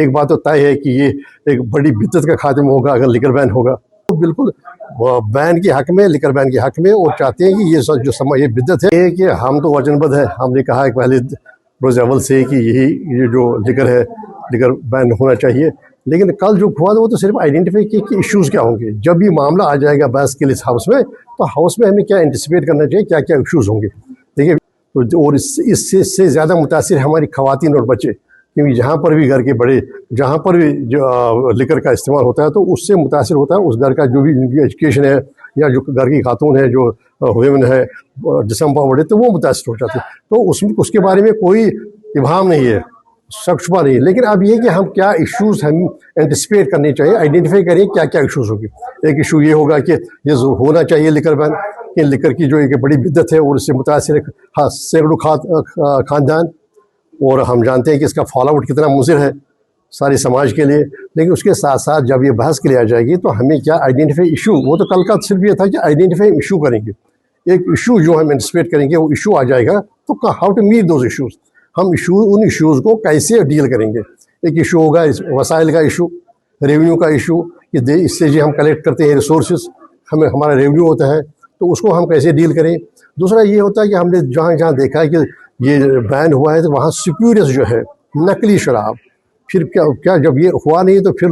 ایک بات تو طے ہے کہ یہ ایک بڑی بدعت کا خاتمہ ہوگا اگر لیکر بین ہوگا. تو بالکل بین کے حق میں، لیکر بین کے حق میں، اور چاہتے ہیں کہ یہ جو یہ بدعت ہے کہ ہم تو وچن بدھ ہے. ہم نے کہا کہ پہلے روز اول سے کہ یہ جو لیکر ہے لیکر بین ہونا چاہیے. لیکن کل جو ہوا وہ تو صرف آئیڈینٹیفائی کی کہ ایشوز کیا ہوں گے. جب یہ معاملہ آ جائے گا بحث کے لیے ہاؤس میں، تو ہاؤس میں ہمیں کیا انٹیسپیٹ کرنا چاہیے، کیا کیا ایشوز ہوں گے. دیکھیے، اور اس سے زیادہ متاثر ہماری خواتین اور بچے، کیونکہ جہاں پر بھی گھر کے بڑے، جہاں پر بھی جو لیکر کا استعمال ہوتا ہے تو اس سے متاثر ہوتا ہے اس گھر کا جو بھی ان کی ایجوکیشن ہے، یا جو گھر کی خاتون ہے، جو ویمن ہے، جسم پاور ہے، تو وہ متاثر ہو جاتے ہیں. تو اس کے بارے میں کوئی ابہام نہیں ہے، شک شبہ نہیں ہے. لیکن اب یہ کہ ہم کیا ایشوز ہم انٹیسپیٹ کرنے چاہیے، آئیڈینٹیفائی کریں کیا کیا ایشوز ہوگی. ایک ایشو یہ ہوگا کہ یہ ہونا چاہیے لیکر بین، کہ لیکر کی جو ایک بڑی بدعت ہے اور اس سے متاثر ہے سینکڑوں خاندان، اور ہم جانتے ہیں کہ اس کا فال آؤٹ کتنا مضر ہے سارے سماج کے لیے. لیکن اس کے ساتھ ساتھ جب یہ بحث کے لیے آ جائے گی تو ہمیں کیا آئیڈینٹیفائی ایشو، وہ تو کل کا صرف یہ تھا کہ آئیڈینٹیفائی ایشو کریں گے. ایک ایشو جو ہم انٹیسپیٹ کریں گے وہ ایشو آ جائے گا، تو how to meet those issues. ہم ان ایشوز کو کیسے ڈیل کریں گے. ایک ایشو ہوگا وسائل کا ایشو، ریونیو کا ایشو، کہ اس سے جو ہم کلیکٹ کرتے ہیں ریسورسز، ہمارا ریونیو ہوتا ہے، تو اس کو ہم کیسے ڈیل کریں. دوسرا یہ ہوتا ہے کہ ہم نے جہاں دیکھا ہے کہ یہ بین ہوا ہے تو وہاں سپیورس جو ہے نقلی شراب، پھر کیا جب یہ ہوا نہیں تو پھر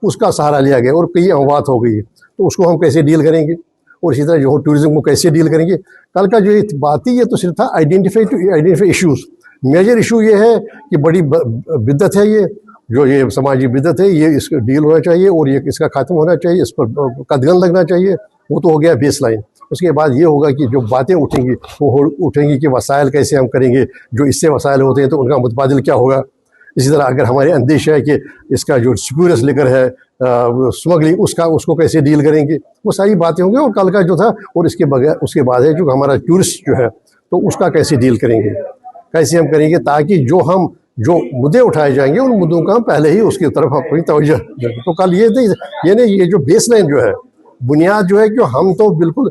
اس کا سہارا لیا گیا اور کئی اموات ہو گئی. تو اس کو ہم کیسے ڈیل کریں گے. اور اسی طرح جو ٹورزم کو کیسے ڈیل کریں گے. کل کا جو بات ہی یہ تو صرف تھا آئیڈینٹیفائی ایشوز. میجر ایشو یہ ہے کہ بڑی بدعت ہے، یہ سماجی بدعت ہے، یہ اس کا ڈیل ہونا چاہیے اور یہ اس کا خاتمہ ہونا چاہیے، اس پر قدغن لگنا چاہیے. وہ تو ہو گیا بیس لائن. اس کے بعد یہ ہوگا کہ جو باتیں اٹھیں گی وہ اٹھیں گی کہ وسائل کیسے ہم کریں گے، جو اس سے وسائل ہوتے ہیں تو ان کا متبادل کیا ہوگا. اسی طرح اگر ہماری اندیشہ ہے کہ اس کا جو سپیورس لیکر ہے اسمگلنگ، اس کو کیسے ڈیل کریں گے، وہ ساری باتیں ہوں گی. اور کل کا جو تھا، اور اس کے بعد ہے جو ہمارا ٹورسٹ جو ہے تو اس کا کیسے ڈیل کریں گے، کیسے ہم کریں گے، تاکہ جو مدعے اٹھائے جائیں گے ان مدعوں کا ہم پہلے ہی اس کی طرف اپنی توجہ دیں. تو کل یہ جو بیس لائن جو ہے، بنیاد جو ہے کہ ہم تو بالکل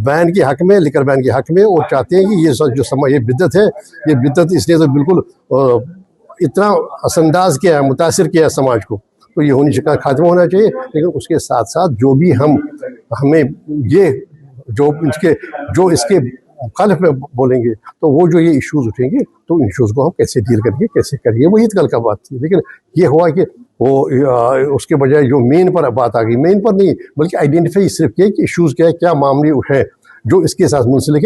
بین کے حق میں، لیکر بین کے حق میں، اور چاہتے ہیں کہ یہ بدعت ہے، یہ بدعت اس لیے تو بالکل اتنا اثر انداز کیا ہے، متاثر کیا ہے سماج کو. تو یہ ہونی چاہیے، خاتمہ ہونا چاہیے. لیکن اس کے ساتھ ساتھ جو بھی ہمیں یہ جو اس کے مخالف میں بولیں گے، تو وہ جو یہ ایشوز اٹھیں گے تو ان ایشوز کو ہم کیسے ڈیل کریں گے، کیسے کریں گے. وہی کل کا بات تھی. لیکن یہ ہوا کہ وہ اس کے بجائے جو مین پر بات آ گئی، مین پر نہیں بلکہ آئیڈینٹیفائی صرف کیا کہ ایشوز کیا ہے، کیا معاملے ہیں جو اس کے ساتھ منسلک ہے.